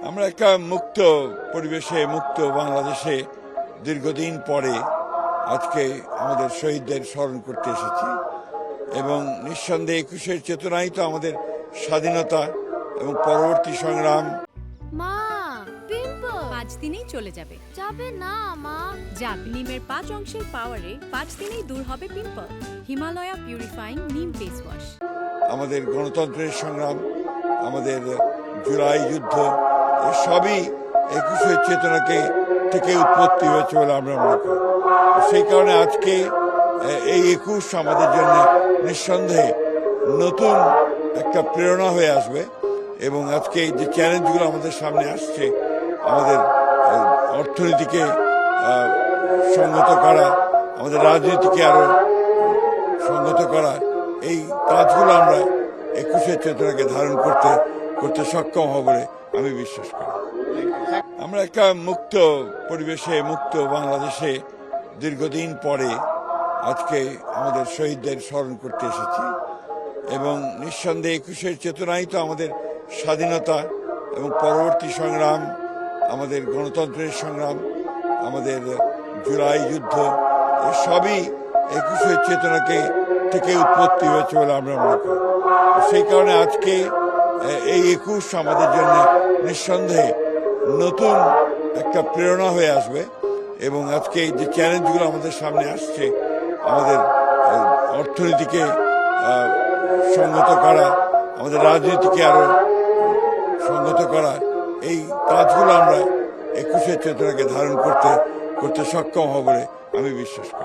আমরা একটা মুক্ত পরিবেশে মুক্ত বাংলাদেশে দীর্ঘদিন পরে আজকে আমাদের শহীদদের স্মরণ করতে এসেছি এবং নিঃসন্দেহে ২১-এর চেতনাই তো আমাদের স্বাধীনতা এবং পরবর্তী সংগ্রাম। মা, পিম্পল ৫ দিনেই চলে যাবে। যাবে না মা। যাক, নিমের ৫ অংশের পাওয়ারে ৫ দিনেই দূর হবে পিম্পল। হিমালয়া পিউরিফাইং নিম ফেস ওয়াশ। আমাদের গণতন্ত্রের সংগ্রাম, আমাদের জুলাই যুদ্ধ, সবই ২১-এর চেতনাকে থেকে উৎপত্তি হয়েছে বলে আমরা মনে করি। সেই কারণে আজকে এই ২১ আমাদের জন্য নিঃসন্দেহে নতুন একটা প্রেরণা হয়ে আসবে এবং আজকে যে চ্যালেঞ্জগুলো আমাদের সামনে আসছে, আমাদের অর্থনীতিকে সংগত করা, আমাদের রাজনীতিকে আরো সংগত করা, এই কাজগুলো আমরা ২১-এর চেতনাকে ধারণ করতে সক্ষম হব বলে আমি বিশ্বাস করি। আমরা একটা মুক্ত পরিবেশে মুক্ত বাংলাদেশে দীর্ঘদিন পরে আজকে আমাদের শহীদদের স্মরণ করতে এসেছি এবং নিঃসন্দেহে ২১-এর চেতনাই তো আমাদের স্বাধীনতা এবং পরবর্তী সংগ্রাম, আমাদের গণতন্ত্রের সংগ্রাম, আমাদের জুলাই যুদ্ধ, সবই ২১-এর চেতনাকে থেকে উৎপত্তি হয়েছে বলে আমরা মনে করি। সেই কারণে আজকে এই ২১ আমাদের জন্য নিঃসন্দেহে নতুন একটা প্রেরণা হয়ে আসবে এবং আজকে যে চ্যালেঞ্জগুলো আমাদের সামনে আসছে, আমাদের অর্থনীতিকে সংগত করা, আমাদের রাজনীতিকে আরো সংগত করা, এই কাজগুলো আমরা ২১-এর চেতনাকে ধারণ করতে সক্ষম হব বলে আমি বিশ্বাস করি।